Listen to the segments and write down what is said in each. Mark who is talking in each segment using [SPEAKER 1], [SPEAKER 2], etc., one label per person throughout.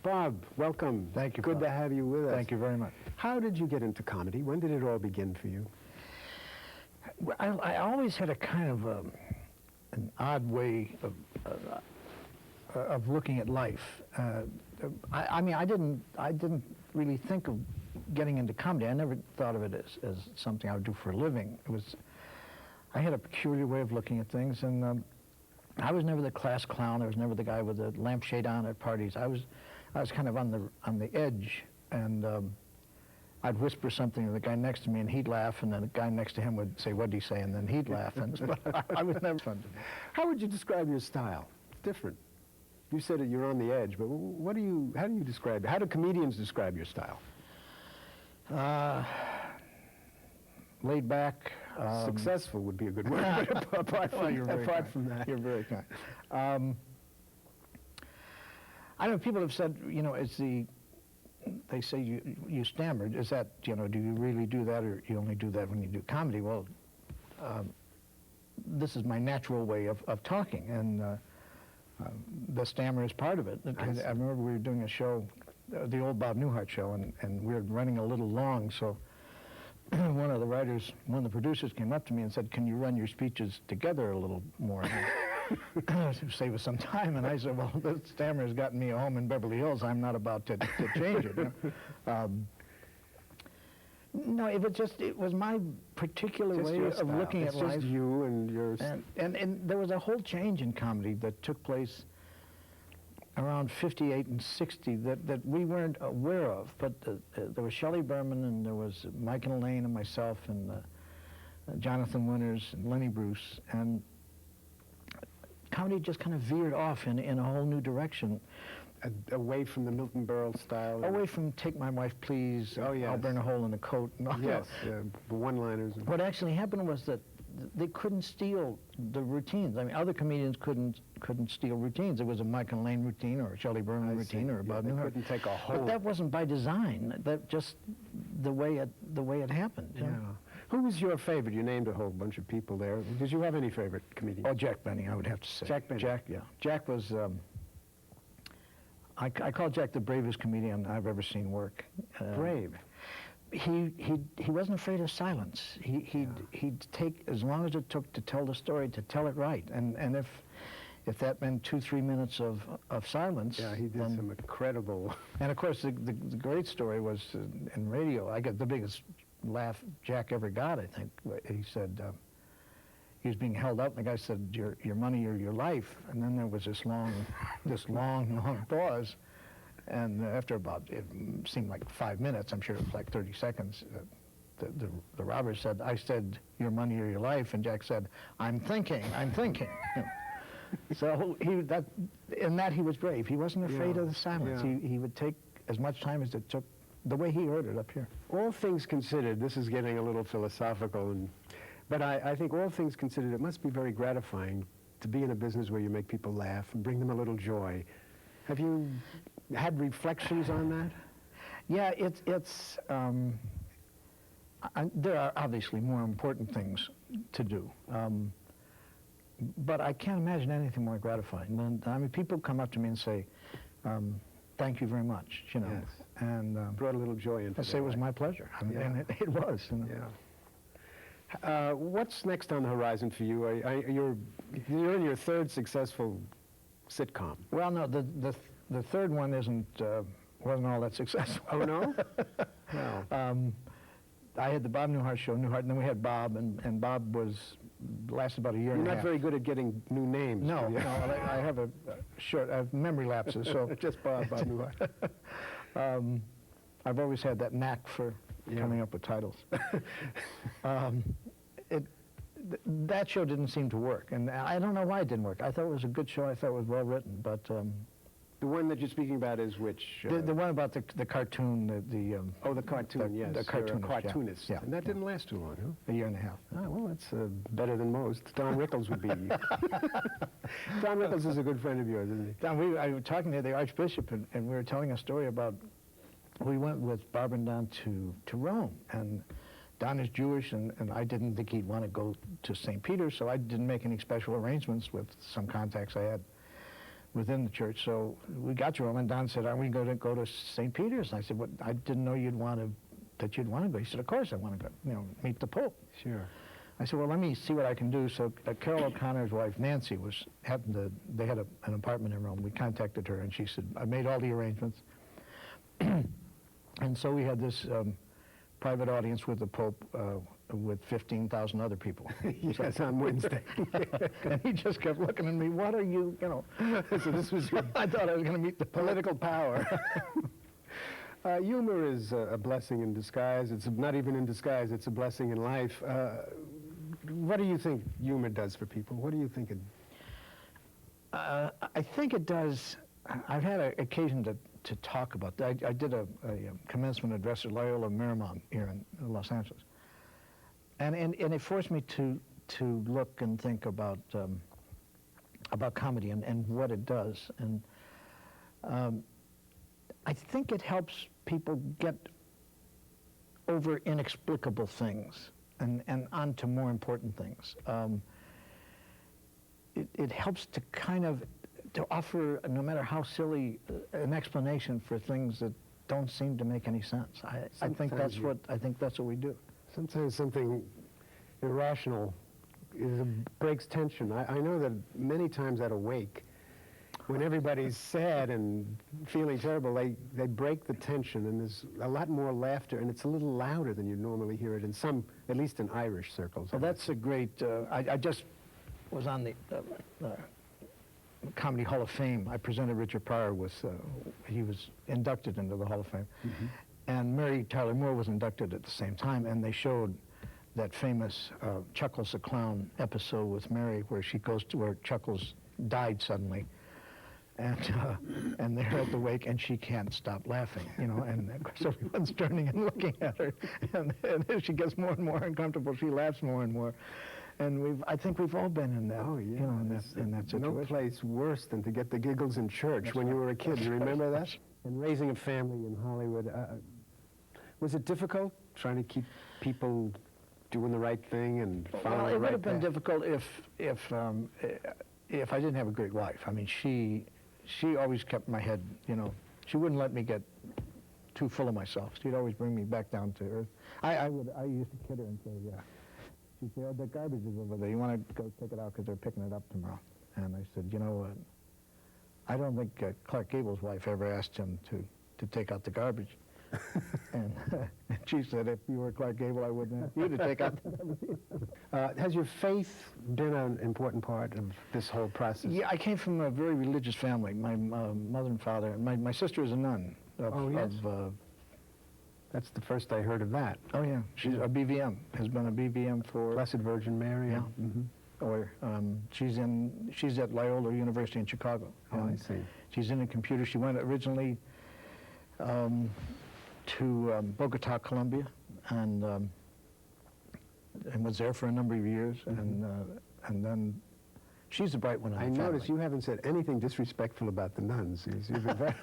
[SPEAKER 1] Bob, welcome.
[SPEAKER 2] Thank you,
[SPEAKER 1] Good
[SPEAKER 2] Bob.
[SPEAKER 1] to have you with us.
[SPEAKER 2] Thank you very much.
[SPEAKER 1] How did you get into comedy? When did it all begin for you?
[SPEAKER 2] Well, I always had a kind of an odd way of looking at life. I mean, I didn't really think of getting into comedy. I never thought of it as something I would do for a living. I had a peculiar way of looking at things, and I was never the class clown. I was never the guy with the lampshade on at parties. I was kind of on the edge, and I'd whisper something to the guy next to me, and he'd laugh, and then the guy next to him would say, "What'd he say?" And then he'd laugh, and I was never fun to me.
[SPEAKER 1] How would you describe your style? It's different. You said that you're on the edge, but how do you describe it? How do comedians describe your style?
[SPEAKER 2] Laid back.
[SPEAKER 1] Successful would be a good word. apart from that.
[SPEAKER 2] You're very kind. I know people have said, you know, they say you stammered. Is that, you know, do you really do that, or you only do that when you do comedy? Well, this is my natural way of talking, and the stammer is part of it. I remember we were doing a show, the old Bob Newhart show, and we were running a little long, so one of the producers came up to me and said, "Can you run your speeches together a little more to save us some time?" And I said, "Well, the stammer has gotten me a home in Beverly Hills. I'm not about to change it." You know? No, it was my particular way of looking at life.
[SPEAKER 1] It's just you and yours.
[SPEAKER 2] And there was a whole change in comedy that took place around 58 and 60 that we weren't aware of. But there was Shelley Berman, and there was Mike and Elaine and myself, and Jonathan Winters and Lenny Bruce, and comedy just kind of veered off in a whole new direction.
[SPEAKER 1] Away from the Milton Berle style?
[SPEAKER 2] Away from "Take My Wife, Please,"
[SPEAKER 1] oh, yes.
[SPEAKER 2] "I'll Burn a Hole in the Coat." And all
[SPEAKER 1] yes, the one-liners.
[SPEAKER 2] What actually happened was that they couldn't steal the routines. I mean, other comedians couldn't steal routines. It was a Mike and Elaine routine, or a Shelley Berman routine, or a Bob Newhart.
[SPEAKER 1] They couldn't take a whole...
[SPEAKER 2] But that wasn't by design. That just the way it happened. You know?
[SPEAKER 1] Who was your favorite? You named a whole bunch of people there. Did you have any favorite comedians?
[SPEAKER 2] Oh, Jack Benny, I would have to say.
[SPEAKER 1] Jack Benny.
[SPEAKER 2] Jack was... I call Jack the bravest comedian I've ever seen work.
[SPEAKER 1] Brave.
[SPEAKER 2] He wasn't afraid of silence. He'd take as long as it took to tell the story, to tell it right. And if that meant 2-3 minutes of silence.
[SPEAKER 1] Yeah, he did some incredible.
[SPEAKER 2] And of course, the great story was in radio. I got the biggest laugh Jack ever got, I think. He said, he was being held up, and the guy said, your money or your life. And then there was this long pause. And after about, it seemed like 5 minutes, I'm sure it was like 30 seconds, the robber said, "I said, your money or your life," and Jack said, I'm thinking. So in that he was brave. He wasn't afraid of the silence. He would take as much time as it took, the way he heard it up here.
[SPEAKER 1] All things considered, this is getting a little philosophical, but I think all things considered, it must be very gratifying to be in a business where you make people laugh and bring them a little joy. Have you had reflections on that?
[SPEAKER 2] Yeah, there are obviously more important things to do, but I can't imagine anything more gratifying. I mean, people come up to me and say, "Thank you very much," you know,
[SPEAKER 1] yes.
[SPEAKER 2] And
[SPEAKER 1] brought a little joy into it.
[SPEAKER 2] I say it was my pleasure. I mean, and it was. You know?
[SPEAKER 1] Yeah. What's next on the horizon for you? You're in your third successful sitcom.
[SPEAKER 2] Well, no, the third one wasn't all that successful.
[SPEAKER 1] Oh, no? No.
[SPEAKER 2] I had the Bob Newhart show, and then we had Bob, and Bob lasted about a year and a half.
[SPEAKER 1] You're not very good at getting new names.
[SPEAKER 2] No, I have I have memory lapses, so...
[SPEAKER 1] Just Bob Newhart.
[SPEAKER 2] I've always had that knack for coming up with titles. That show didn't seem to work, and I don't know why it didn't work. I thought it was a good show. I thought it was well written, but...
[SPEAKER 1] the one that you're speaking about is which?
[SPEAKER 2] The one about the cartoon,
[SPEAKER 1] oh, the cartoon, yes.
[SPEAKER 2] The cartoonist.
[SPEAKER 1] Cartoonist.
[SPEAKER 2] Yeah.
[SPEAKER 1] And that didn't last too long, huh?
[SPEAKER 2] A year and a half.
[SPEAKER 1] Ah, well, that's better than most. Don Rickles would be... Don Rickles is a good friend of yours, isn't he?
[SPEAKER 2] Don, I was talking to the Archbishop, and we were telling a story about... We went with Barbara and Don to Rome, and Don is Jewish, and I didn't think he'd want to go to St. Peter, so I didn't make any special arrangements with some contacts I had. within the church. So we got to Rome, and Don said, "Aren't we going to go to St. Peter's?" And I said, "What? I didn't know you'd want to go." He said, "Of course I want to go. Meet the Pope."
[SPEAKER 1] Sure.
[SPEAKER 2] I said, "Well, let me see what I can do." So Carol O'Connor's wife, Nancy, they had an apartment in Rome. We contacted her, and she said, "I made all the arrangements." And so we had this private audience with the Pope with 15,000 other people.
[SPEAKER 1] Yes, on Wednesday.
[SPEAKER 2] And he just kept looking at me, "What are you,
[SPEAKER 1] So this was
[SPEAKER 2] I thought I was going to meet the Pope.
[SPEAKER 1] political power. Humor is a blessing in disguise. It's not even in disguise, it's a blessing in life. What do you think humor does for people? What do you think it...
[SPEAKER 2] I think it does. I've had an occasion to talk about that. I did a commencement address at Loyola Marymount here in Los Angeles. And it forced me to look and think about comedy and what it does. And I think it helps people get over inexplicable things and onto more important things. It helps to kind of to offer, no matter how silly, an explanation for things that don't seem to make any sense. I think that's what we do.
[SPEAKER 1] Sometimes something irrational breaks tension. I know that many times at a wake, when everybody's sad and feeling terrible, they break the tension, and there's a lot more laughter, and it's a little louder than you normally hear it in some, at least in Irish circles.
[SPEAKER 2] Well, that's a great, I just was on the Comedy Hall of Fame. I presented Richard Pryor with, he was inducted into the Hall of Fame. Mm-hmm. And Mary Tyler Moore was inducted at the same time, and they showed that famous Chuckles the Clown episode with Mary where she goes to where Chuckles died suddenly. And they're at the wake, and she can't stop laughing, and of course everyone's turning and looking at her, and as she gets more and more uncomfortable, she laughs more and more. And I think we've all been in that, in that situation.
[SPEAKER 1] No place worse than to get the giggles in church when you were a kid. You remember that? And raising a family in Hollywood, was it difficult trying to keep people doing the right thing and following the right path?
[SPEAKER 2] Well, it would have been difficult if I didn't have a great wife. I mean, she always kept my head, she wouldn't let me get too full of myself. She'd always bring me back down to earth. I used to kid her and say, she'd say, "Oh, the garbage is over there. You want to go take it out because they're picking it up tomorrow?" And I said, I don't think Clark Gable's wife ever asked him to take out the garbage. And she said, "If you were Clark Gable, I wouldn't ask you to take out the garbage."
[SPEAKER 1] Has your faith been an important part of this whole process?
[SPEAKER 2] Yeah, I came from a very religious family. My mother and father, and my sister is a nun.
[SPEAKER 1] That's the first I heard of that.
[SPEAKER 2] Oh yeah, she's a BVM, has been a BVM for...
[SPEAKER 1] Blessed Virgin Mary?
[SPEAKER 2] Yeah.
[SPEAKER 1] Mm-hmm.
[SPEAKER 2] Or she's at Loyola University in Chicago.
[SPEAKER 1] Oh, I see.
[SPEAKER 2] She's in a computer. She went originally to Bogota, Colombia, and was there for a number of years, and then she's the bright one in the family.
[SPEAKER 1] I notice you haven't said anything disrespectful about the nuns. You've been very...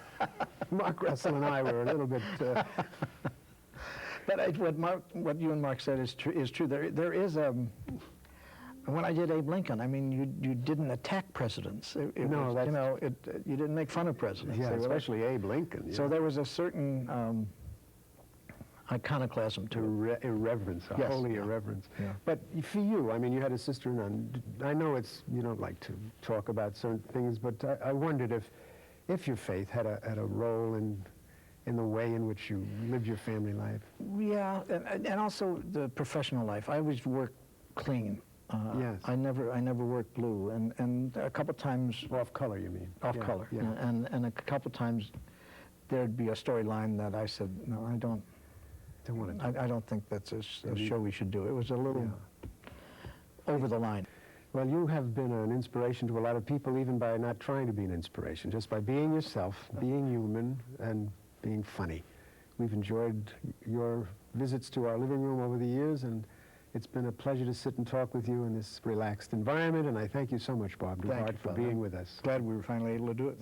[SPEAKER 1] Mark Russell and I were a little bit...
[SPEAKER 2] But what you and Mark said is true. There is when I did Abe Lincoln, I mean, you didn't attack presidents. You didn't make fun of presidents.
[SPEAKER 1] Yeah, especially Abe Lincoln. Yeah.
[SPEAKER 2] So there was a certain iconoclasm to
[SPEAKER 1] irreverence,
[SPEAKER 2] yes,
[SPEAKER 1] holy irreverence.
[SPEAKER 2] Yeah.
[SPEAKER 1] But for you, I mean, you had a sister nun. I know you don't like to talk about certain things, but I wondered if your faith had a role in the way in which you lived your family life.
[SPEAKER 2] Yeah, and also the professional life. I always worked clean.
[SPEAKER 1] Yes.
[SPEAKER 2] I never worked blue, and a couple times
[SPEAKER 1] off color. You mean
[SPEAKER 2] off color?
[SPEAKER 1] Yeah.
[SPEAKER 2] And a couple times there'd be a storyline that I said, no, I don't
[SPEAKER 1] want to.
[SPEAKER 2] I don't think that's a show we should do. It was a little over the line.
[SPEAKER 1] Well, you have been an inspiration to a lot of people, even by not trying to be an inspiration, just by being yourself, being human, and being funny. We've enjoyed your visits to our living room over the years, and it's been a pleasure to sit and talk with you in this relaxed environment, and I thank you so much, Bob Newhart, for being with us.
[SPEAKER 2] Glad we were finally able to do it.